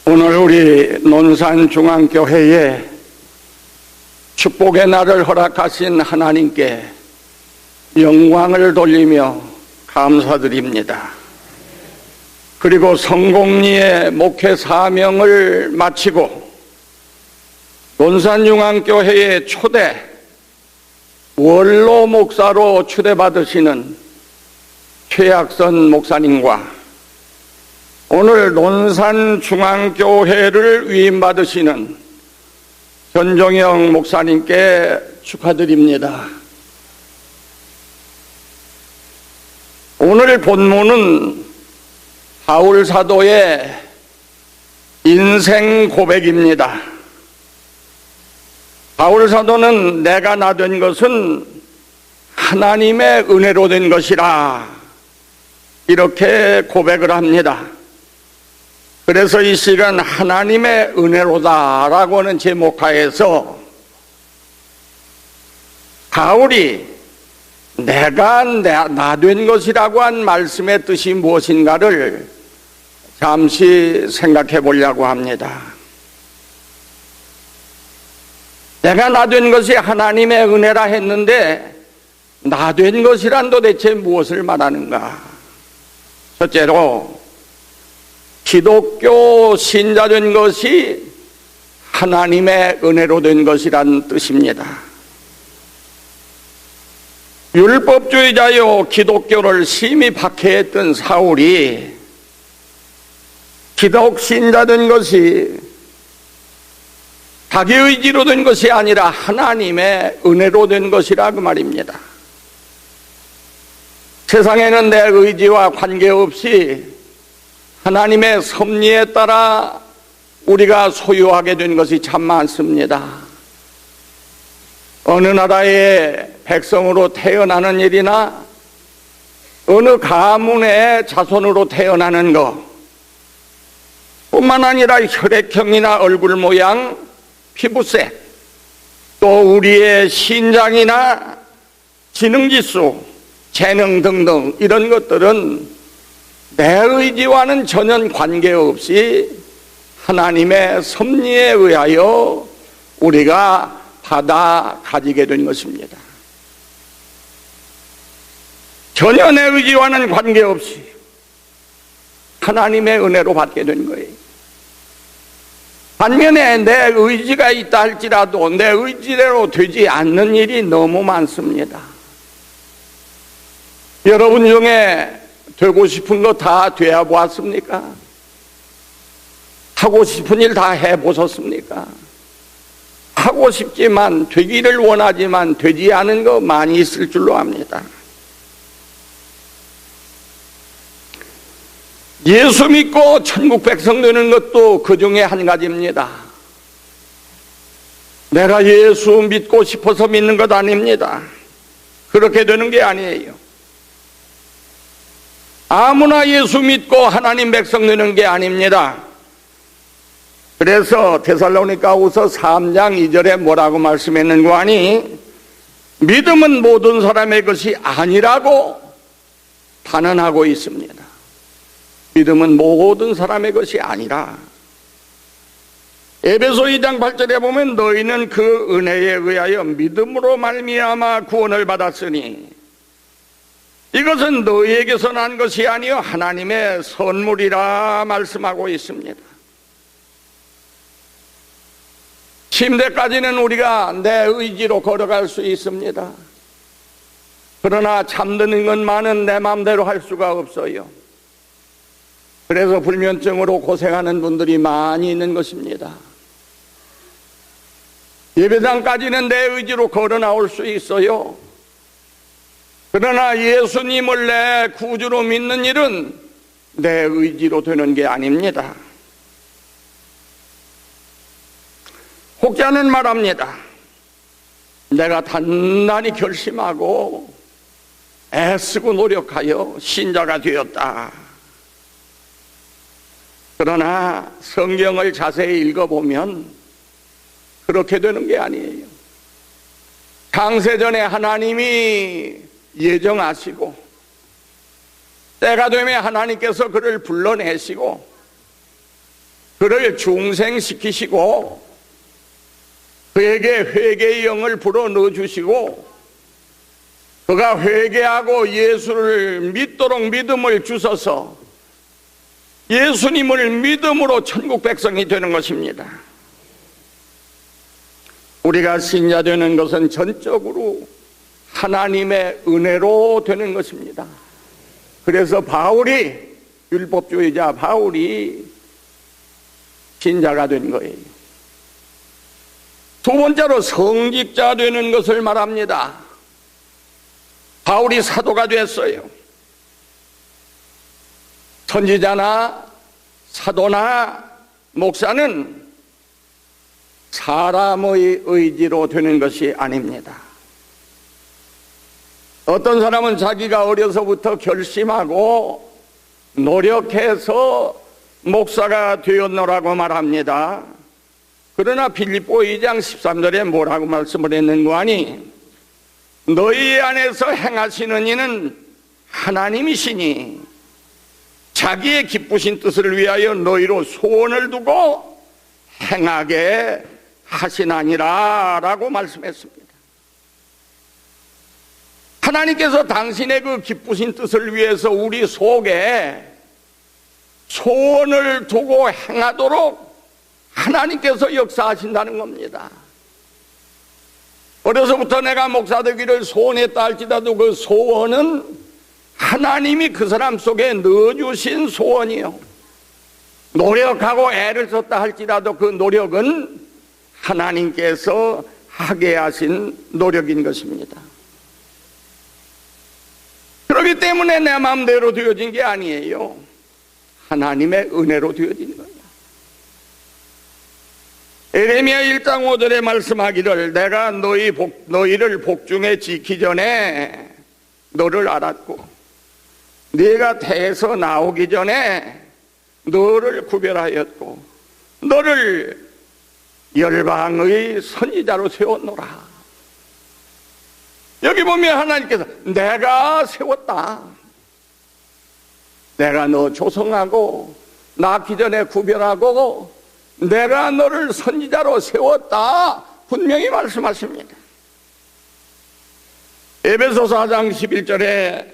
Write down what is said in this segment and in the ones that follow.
오늘 우리 논산중앙교회에 축복의 날을 허락하신 하나님께 영광을 돌리며 감사드립니다. 그리고 성공리의 목회 사명을 마치고 논산중앙교회의 초대 원로 목사로 추대받으시는 최약선 목사님과 오늘 논산중앙교회를 위임받으시는 전종영 목사님께 축하드립니다. 오늘 본문은 바울 사도의 인생 고백입니다. 바울 사도는 내가 나 된 것은 하나님의 은혜로 된 것이라 이렇게 고백을 합니다. 그래서 이 시간 하나님의 은혜로다 라고는 제목하에서 바울이 내가 나 된 것이라고 한 말씀의 뜻이 무엇인가를 잠시 생각해 보려고 합니다. 내가 나 된 것이 하나님의 은혜라 했는데 나 된 것이란 도대체 무엇을 말하는가? 첫째로 기독교 신자 된 것이 하나님의 은혜로 된 것이란 뜻입니다. 율법주의자요 기독교를 심히 박해했던 사울이 기독 신자 된 것이 자기 의지로 된 것이 아니라 하나님의 은혜로 된 것이라 그 말입니다. 세상에는 내 의지와 관계없이 하나님의 섭리에 따라 우리가 소유하게 된 것이 참 많습니다. 어느 나라의 백성으로 태어나는 일이나 어느 가문의 자손으로 태어나는 것 뿐만 아니라 혈액형이나 얼굴 모양, 피부색, 또 우리의 신장이나 지능지수, 재능 등등 이런 것들은 내 의지와는 전혀 관계없이 하나님의 섭리에 의하여 우리가 받아 가지게 된 것입니다. 전혀 내 의지와는 관계없이 하나님의 은혜로 받게 된 거예요. 반면에 내 의지가 있다 할지라도 내 의지대로 되지 않는 일이 너무 많습니다. 여러분 중에 되고 싶은 거 다 되어 보았습니까? 하고 싶은 일 다 해보셨습니까? 하고 싶지만 되기를 원하지만 되지 않은 거 많이 있을 줄로 압니다. 예수 믿고 천국 백성 되는 것도 그 중에 한 가지입니다. 내가 예수 믿고 싶어서 믿는 것 아닙니다. 그렇게 되는 게 아니에요. 아무나 예수 믿고 하나님 백성 되는 게 아닙니다. 그래서 데살로니가후서 3장 2절에 뭐라고 말씀했는가 하니 믿음은 모든 사람의 것이 아니라고 단언하고 있습니다. 믿음은 모든 사람의 것이 아니라 에베소 2장 8절에 보면 너희는 그 은혜에 의하여 믿음으로 말미암아 구원을 받았으니 이것은 너희에게서 난 것이 아니요 하나님의 선물이라 말씀하고 있습니다. 침대까지는 우리가 내 의지로 걸어갈 수 있습니다. 그러나 잠드는 것만은 내 마음대로 할 수가 없어요. 그래서 불면증으로 고생하는 분들이 많이 있는 것입니다. 예배당까지는 내 의지로 걸어 나올 수 있어요. 그러나 예수님을 내 구주로 믿는 일은 내 의지로 되는 게 아닙니다. 혹자는 말합니다. 내가 단단히 결심하고 애쓰고 노력하여 신자가 되었다. 그러나 성경을 자세히 읽어보면 그렇게 되는 게 아니에요. 창세전에 하나님이 예정하시고 때가 되면 하나님께서 그를 불러내시고 그를 중생시키시고 그에게 회개의 영을 불어 넣어주시고 그가 회개하고 예수를 믿도록 믿음을 주셔서 예수님을 믿음으로 천국 백성이 되는 것입니다. 우리가 신자 되는 것은 전적으로 하나님의 은혜로 되는 것입니다. 그래서 율법주의자 바울이 신자가 된 거예요. 두 번째로 성직자 되는 것을 말합니다. 바울이 사도가 됐어요. 선지자나 사도나 목사는 사람의 의지로 되는 것이 아닙니다. 어떤 사람은 자기가 어려서부터 결심하고 노력해서 목사가 되었노라고 말합니다. 그러나 빌립보 2장 13절에 뭐라고 말씀을 했는가 하니 너희 안에서 행하시는 이는 하나님이시니 자기의 기쁘신 뜻을 위하여 너희로 소원을 두고 행하게 하시나니라 라고 말씀했습니다. 하나님께서 당신의 그 기쁘신 뜻을 위해서 우리 속에 소원을 두고 행하도록 하나님께서 역사하신다는 겁니다. 어려서부터 내가 목사 되기를 소원했다 할지라도 그 소원은 하나님이 그 사람 속에 넣어주신 소원이요. 노력하고 애를 썼다 할지라도 그 노력은 하나님께서 하게 하신 노력인 것입니다. 그렇기 때문에 내 마음대로 되어진 게 아니에요. 하나님의 은혜로 되어진 거예요. 에레미야 1장 5절에 말씀하기를 내가 너희를 복중에 지기 전에 너를 알았고 네가 태에서 나오기 전에 너를 구별하였고 너를 열방의 선지자로 세웠노라. 여기 보면 하나님께서 내가 세웠다. 내가 너 조성하고 낳기 전에 구별하고 내가 너를 선지자로 세웠다. 분명히 말씀하십니다. 에베소서 4장 11절에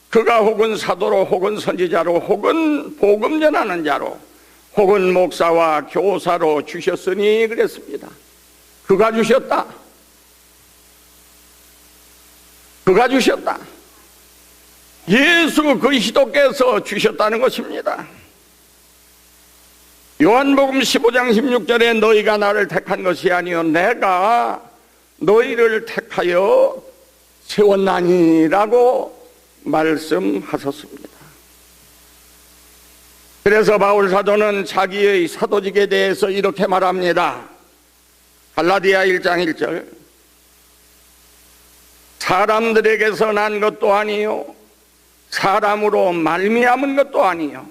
그가 혹은 사도로 혹은 선지자로 혹은 복음 전하는 자로 혹은 목사와 교사로 주셨으니 그랬습니다. 그가 주셨다. 그가 주셨다. 예수 그리스도께서 주셨다는 것입니다. 요한복음 15장 16절에 너희가 나를 택한 것이 아니요 내가 너희를 택하여 세웠나니라고 말씀하셨습니다. 그래서 바울 사도는 자기의 사도직에 대해서 이렇게 말합니다. 갈라디아 1장 1절 사람들에게서 난 것도 아니요 사람으로 말미암은 것도 아니요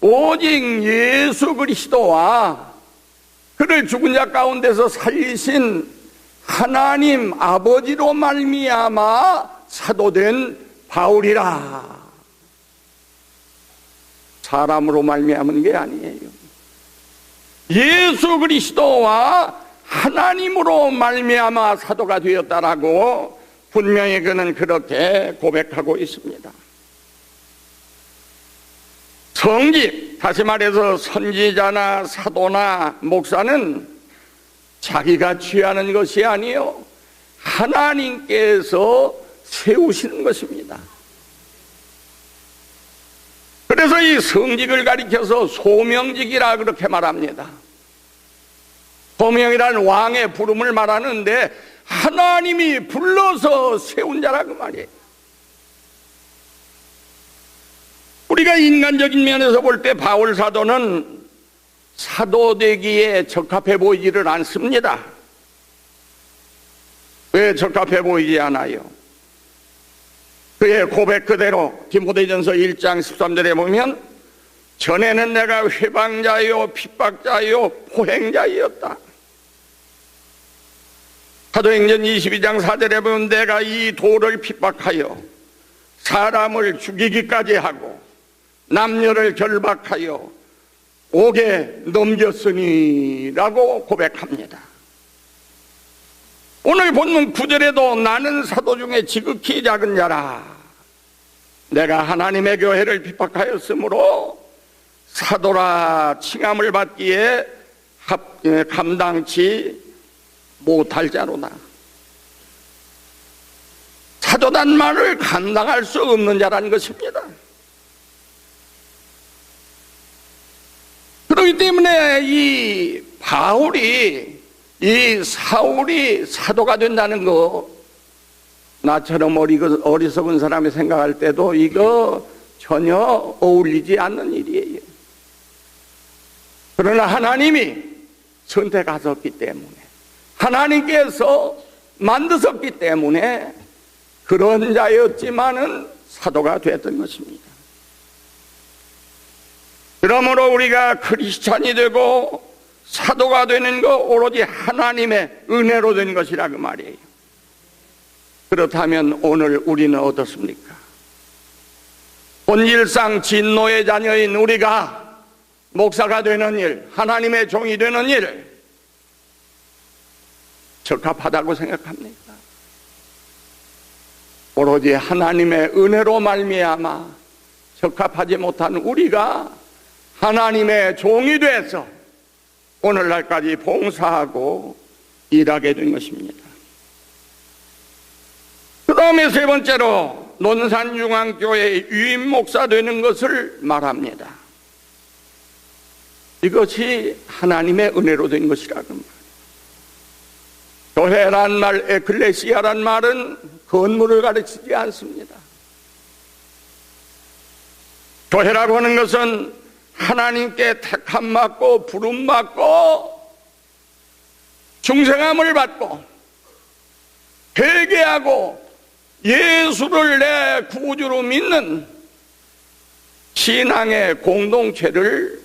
오직 예수 그리스도와 그를 죽은 자 가운데서 살리신 하나님 아버지로 말미암아 사도된 바울이라. 사람으로 말미암은 게 아니에요. 예수 그리스도와 하나님으로 말미암아 사도가 되었다라고 분명히 그는 그렇게 고백하고 있습니다. 성직, 다시 말해서 선지자나 사도나 목사는 자기가 취하는 것이 아니요 하나님께서 세우시는 것입니다. 그래서 이 성직을 가리켜서 소명직이라 그렇게 말합니다. 소명이라는 왕의 부름을 말하는데 하나님이 불러서 세운 자라 그 말이에요. 우리가 인간적인 면에서 볼 때 바울 사도는 사도되기에 적합해 보이지를 않습니다. 왜 적합해 보이지 않아요? 그의 고백 그대로 디모데전서 1장 13절에 보면 전에는 내가 회방자요 핍박자요 포행자이었다. 사도행전 22장 4절에 보면 내가 이 도를 핍박하여 사람을 죽이기까지 하고 남녀를 결박하여 옥에 넘겼으니라고 고백합니다. 오늘 본문 9절에도 나는 사도 중에 지극히 작은 자라, 내가 하나님의 교회를 핍박하였으므로 사도라 칭함을 받기에 감당치 못할 자로다. 사도단 말을 감당할 수 없는 자라는 것입니다. 그렇기 때문에 이 바울이, 이 사울이 사도가 된다는 거, 나처럼 어리석은 사람이 생각할 때도 이거 전혀 어울리지 않는 일이에요. 그러나 하나님이 선택하셨기 때문에, 하나님께서 만드셨기 때문에 그런 자였지만은 사도가 됐던 것입니다. 그러므로 우리가 크리스찬이 되고 사도가 되는 거 오로지 하나님의 은혜로 된 것이라 그 말이에요. 그렇다면 오늘 우리는 어떻습니까? 본질상 진노의 자녀인 우리가 목사가 되는 일, 하나님의 종이 되는 일 적합하다고 생각합니까? 오로지 하나님의 은혜로 말미암아 적합하지 못한 우리가 하나님의 종이 돼서 오늘날까지 봉사하고 일하게 된 것입니다. 그 다음에 세 번째로 논산중앙교회의 유임 목사 되는 것을 말합니다. 이것이 하나님의 은혜로 된 것이라고 말합니다. 교회란 말, 에클레시아란 말은 건물을 가르치지 않습니다. 교회라고 하는 것은 하나님께 택함 받고 부름 받고 중생함을 받고 회개하고 예수를 내 구주로 믿는 신앙의 공동체를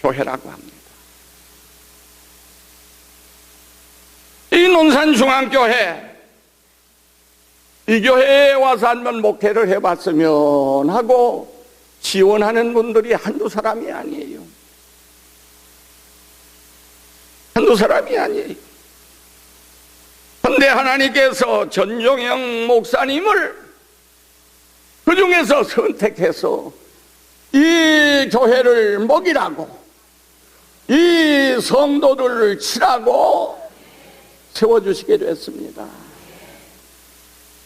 교회라고 합니다. 이 논산중앙교회, 이 교회에 와서 한번 목회를 해봤으면 하고 지원하는 분들이 한두 사람이 아니에요. 한두 사람이 아니에요. 그런데 하나님께서 전종영 목사님을 그 중에서 선택해서 이 교회를 먹이라고, 이 성도들을 치라고 세워주시게 됐습니다.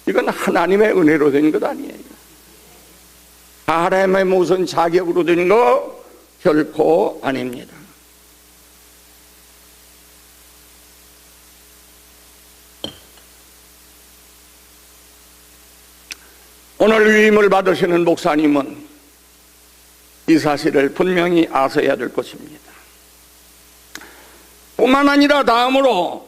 이건 하나님의 은혜로 된 것 아니에요. 사람의 무슨 자격으로 된 거 결코 아닙니다. 오늘 위임을 받으시는 목사님은 이 사실을 분명히 아셔야 될 것입니다. 뿐만 아니라 다음으로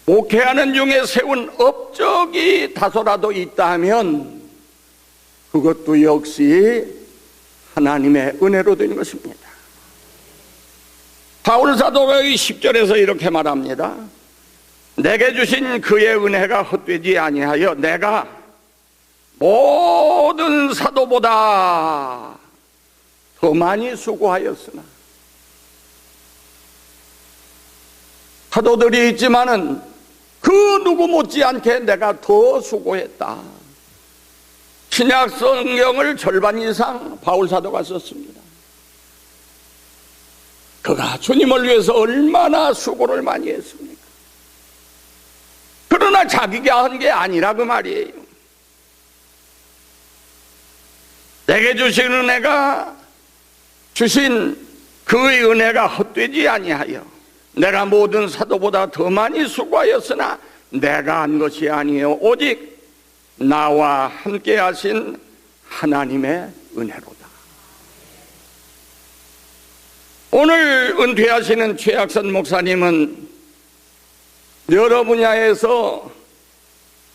목회하는 중에 세운 업적이 다소라도 있다면 그것도 역시 하나님의 은혜로 된 것입니다. 바울 사도가 10절에서 이렇게 말합니다. 내게 주신 그의 은혜가 헛되지 아니하여 내가 모든 사도보다 더 많이 수고하였으나, 사도들이 있지만은 그 누구 못지않게 내가 더 수고했다. 신약 성경을 절반 이상 바울 사도가 썼습니다. 그가 주님을 위해서 얼마나 수고를 많이 했습니까? 그러나 자기가 한 게 아니라 그 말이에요. 내게 주신 은혜가, 주신 그의 은혜가 헛되지 아니하여 내가 모든 사도보다 더 많이 수고하였으나 내가 한 것이 아니요 오직 나와 함께 하신 하나님의 은혜로다. 오늘 은퇴하시는 최학선 목사님은 여러 분야에서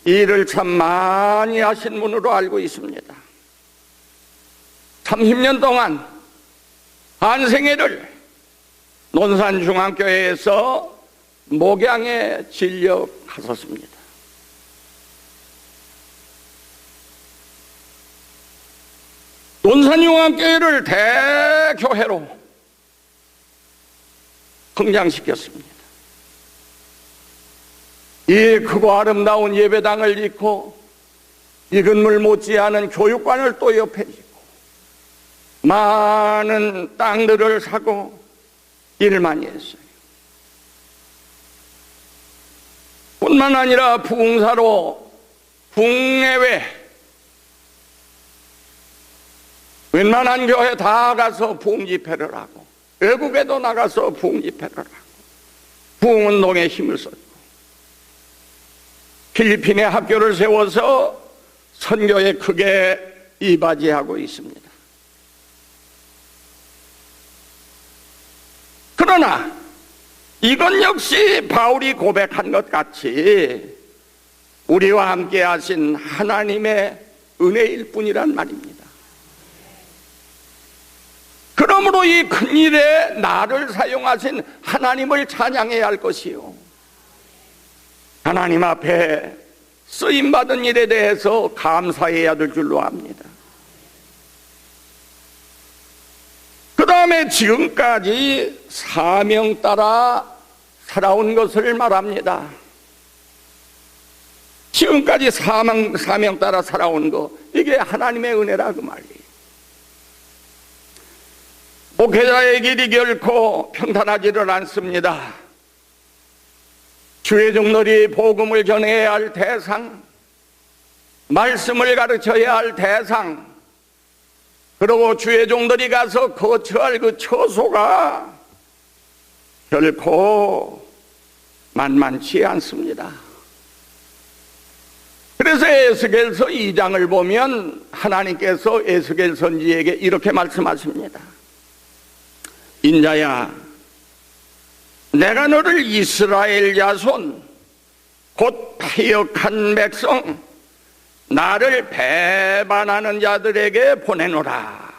일을 참 많이 하신 분으로 알고 있습니다. 30년 동안 한생애를 논산중앙교회에서 목양에 진력하셨습니다. 논산용합교회를 대교회로 성장시켰습니다. 이 크고 아름다운 예배당을 짓고 이 건물 못지않은 교육관을 또 옆에 짓고 많은 땅들을 사고 일을 많이 했어요. 뿐만 아니라 부흥사로 국내외 웬만한 교회 다 가서 부흥 집회를 하고 외국에도 나가서 부흥 집회를 하고 부흥운동에 힘을 썼고 필리핀에 학교를 세워서 선교에 크게 이바지하고 있습니다. 그러나 이건 역시 바울이 고백한 것 같이 우리와 함께 하신 하나님의 은혜일 뿐이란 말입니다. 그러므로 이 큰일에 나를 사용하신 하나님을 찬양해야 할 것이요, 하나님 앞에 쓰임받은 일에 대해서 감사해야 될 줄로 압니다. 그 다음에 지금까지 사명 따라 살아온 것을 말합니다. 지금까지 사명 따라 살아온 거, 이게 하나님의 은혜라 그 말이에요. 목회자의 길이 결코 평탄하지를 않습니다. 주의 종들이 복음을 전해야 할 대상, 말씀을 가르쳐야 할 대상, 그리고 주의 종들이 가서 거처할 그 처소가 결코 만만치 않습니다. 그래서 에스겔서 2장을 보면 하나님께서 에스겔 선지에게 이렇게 말씀하십니다. 인자야, 내가 너를 이스라엘 자손 곧 패역한 백성 나를 배반하는 자들에게 보내노라.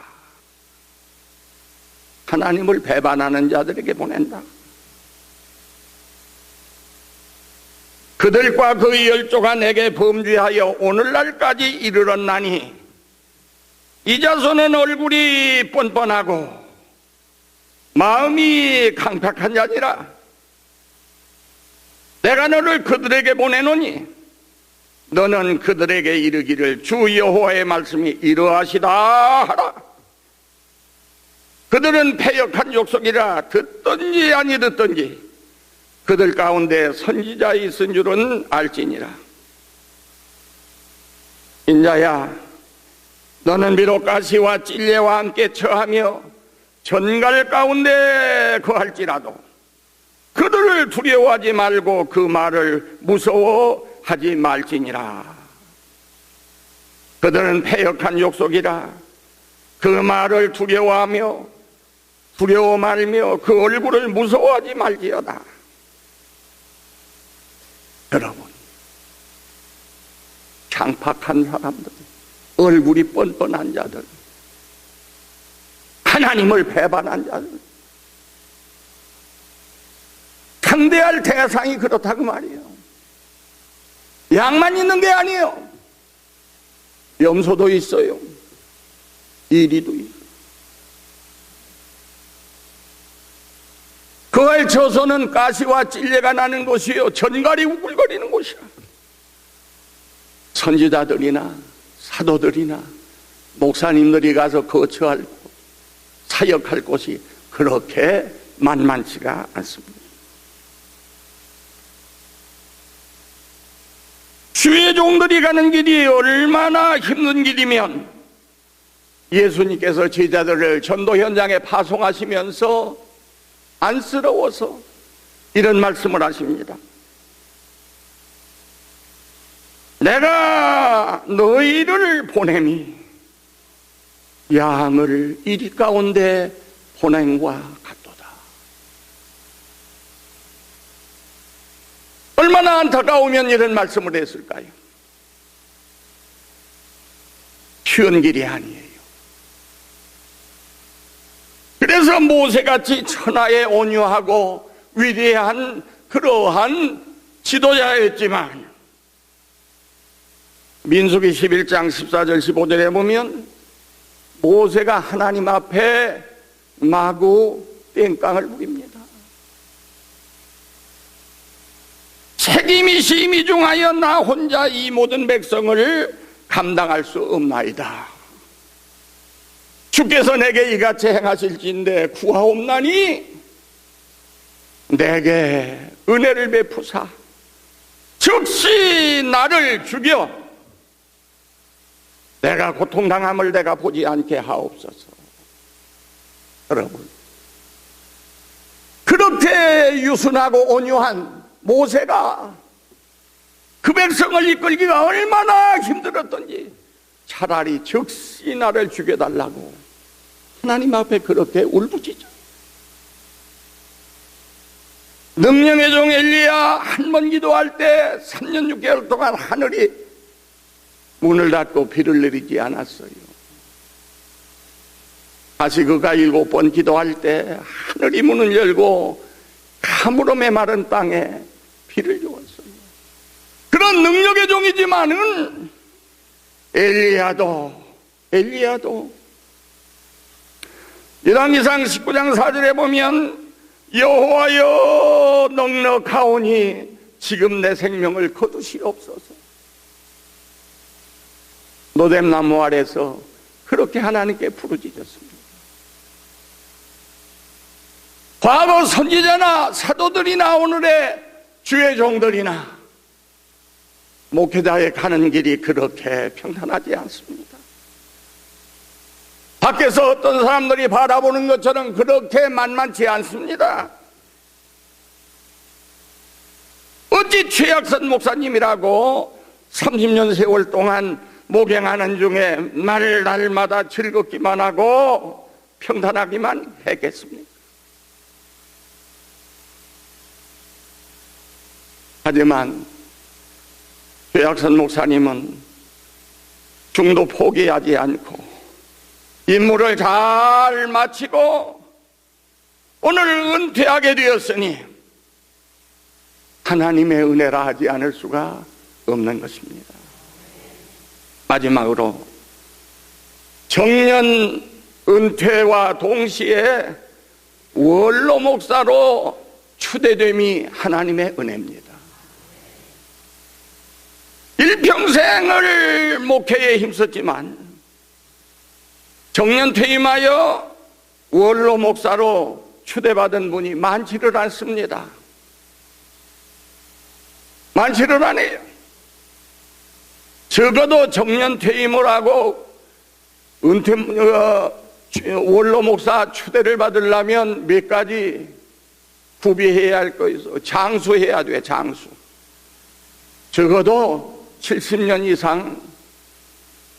하나님을 배반하는 자들에게 보낸다. 그들과 그 열조가 내게 범죄하여 오늘날까지 이르렀나니 이 자손은 얼굴이 뻔뻔하고 마음이 강팍한 자니라. 내가 너를 그들에게 보내노니 너는 그들에게 이르기를 주 여호와의 말씀이 이러하시다 하라. 그들은 패역한 족속이라 듣든지 아니 듣든지 그들 가운데 선지자 있은 줄은 알지니라. 인자야, 너는 비록 가시와 찔레와 함께 처하며 전갈 가운데 거할지라도 그들을 두려워하지 말고 그 말을 무서워하지 말지니라. 그들은 패역한 족속이라 그 말을 두려워하며 두려워 말며 그 얼굴을 무서워하지 말지어다. 여러분, 창팍한 사람들, 얼굴이 뻔뻔한 자들, 하나님을 배반한 자들, 상대할 대상이 그렇다고 말이에요. 양만 있는 게 아니에요. 염소도 있어요. 이리도 있어요. 그의 처소는 가시와 찔레가 나는 곳이요 전갈이 우글거리는 곳이야. 선지자들이나 사도들이나 목사님들이 가서 거처할 곳, 사역할 곳이 그렇게 만만치가 않습니다. 주의 종들이 가는 길이 얼마나 힘든 길이면 예수님께서 제자들을 전도 현장에 파송하시면서 안쓰러워서 이런 말씀을 하십니다. 내가 너희를 보냄이 양을 이리 가운데 보냄과 같도다. 얼마나 안타까우면 이런 말씀을 했을까요? 쉬운 길이 아니에요. 그래서 모세같이 천하에 온유하고 위대한 그러한 지도자였지만 민수기 11장 14절 15절에 보면 모세가 하나님 앞에 마구 땡깡을 부립니다. 책임이 심히 중하여 나 혼자 이 모든 백성을 감당할 수 없나이다. 주께서 내게 이같이 행하실진데 구하옵나니 내게 은혜를 베푸사 즉시 나를 죽여 내가 고통당함을 내가 보지 않게 하옵소서. 여러분, 그렇게 유순하고 온유한 모세가 그 백성을 이끌기가 얼마나 힘들었던지 차라리 즉시 나를 죽여달라고 하나님 앞에 그렇게 울부짖죠. 능력의 종 엘리야 한 번 기도할 때 3년 6개월 동안 하늘이 문을 닫고 비를 내리지 않았어요. 다시 그가 7번 기도할 때 하늘이 문을 열고 가물어 메마른 땅에 비를 주었어요. 그런 능력의 종이지만은 엘리야도 열왕기상 19장 4절에 보면 여호와여 넉넉하오니 지금 내 생명을 거두시옵소서. 노뎀나무 아래서 그렇게 하나님께 부르짖었습니다. 과거 선지자나 사도들이나 오늘의 주의 종들이나 목회자의 가는 길이 그렇게 평탄하지 않습니다. 밖에서 어떤 사람들이 바라보는 것처럼 그렇게 만만치 않습니다. 어찌 최약선 목사님이라고 30년 세월 동안 목양하는 중에 날마다 즐겁기만 하고 평탄하기만 했겠습니까? 하지만 최약선 목사님은 중도 포기하지 않고 임무를 잘 마치고 오늘 은퇴하게 되었으니 하나님의 은혜라 하지 않을 수가 없는 것입니다. 마지막으로 정년 은퇴와 동시에 원로 목사로 추대됨이 하나님의 은혜입니다. 일평생을 목회에 힘썼지만 정년 퇴임하여 원로 목사로 추대받은 분이 많지를 않습니다. 많지를 않아요. 적어도 정년 퇴임을 하고 원로 목사 추대를 받으려면 몇 가지 구비해야 할 거 있어. 장수해야 돼, 장수. 적어도 70년 이상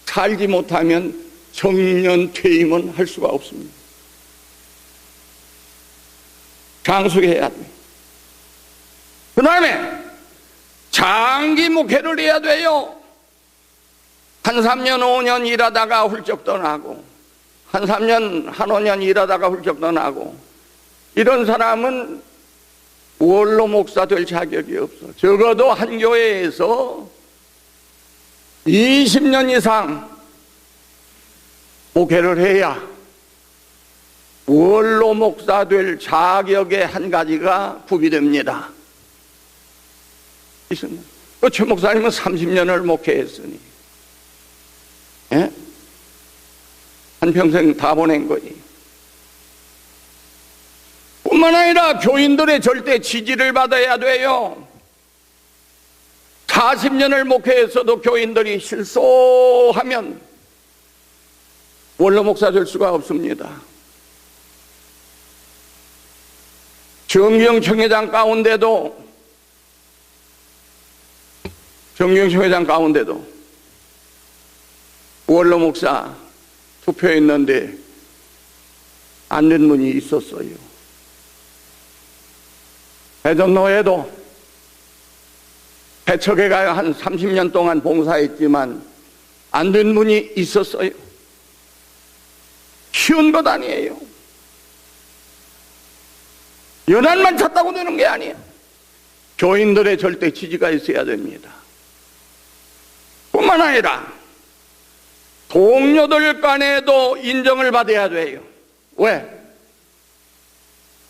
살지 못하면 정년 퇴임은 할 수가 없습니다. 장수해야 돼. 그 다음에 장기 목회를 해야 돼요. 한 3년 5년 일하다가 훌쩍 떠나고 한 3년 한 5년 일하다가 훌쩍 떠나고 이런 사람은 원로 목사 될 자격이 없어. 적어도 한 교회에서 20년 이상 목회를 해야 원로 목사 될 자격의 한 가지가 구비됩니다. 최 목사님은 30년을 목회했으니 예? 한평생 다 보낸 거지. 뿐만 아니라 교인들의 절대 지지를 받아야 돼요. 40년을 목회했어도 교인들이 실소하면 원로 목사 될 수가 없습니다. 정경청회장 가운데도 원로 목사 투표했는데 안 된 분이 있었어요. 대전노회도 배척회가 한 30년 동안 봉사했지만 안 된 분이 있었어요. 쉬운 것 아니에요. 연한만 찾다고 되는 게 아니에요. 교인들의 절대 지지가 있어야 됩니다. 뿐만 아니라 동료들 간에도 인정을 받아야 돼요. 왜?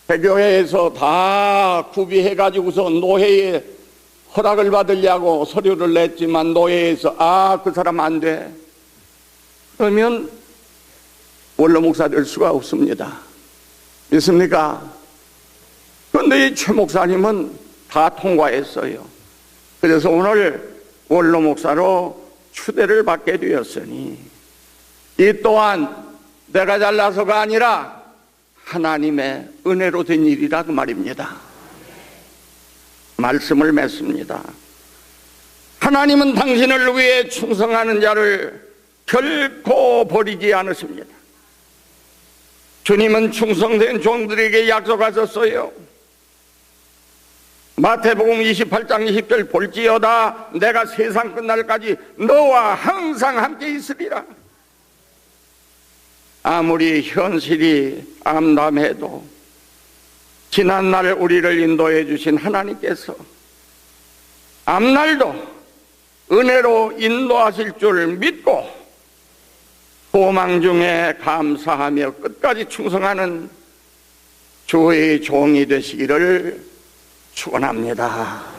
대교회에서 다 구비해가지고서 노회에 허락을 받으려고 서류를 냈지만 노회에서 그 사람 안 돼. 그러면 원로 목사 될 수가 없습니다. 믿습니까? 그런데 이 최 목사님은 다 통과했어요. 그래서 오늘 원로 목사로 추대를 받게 되었으니 이 또한 내가 잘나서가 아니라 하나님의 은혜로 된 일이라 그 말입니다. 말씀을 맺습니다. 하나님은 당신을 위해 충성하는 자를 결코 버리지 않으십니다. 주님은 충성된 종들에게 약속하셨어요. 마태복음 28장 20절 볼지어다 내가 세상 끝날까지 너와 항상 함께 있으리라. 아무리 현실이 암담해도 지난날 우리를 인도해 주신 하나님께서 앞날도 은혜로 인도하실 줄 믿고 소망 중에 감사하며 끝까지 충성하는 주의 종이 되시기를 축원합니다.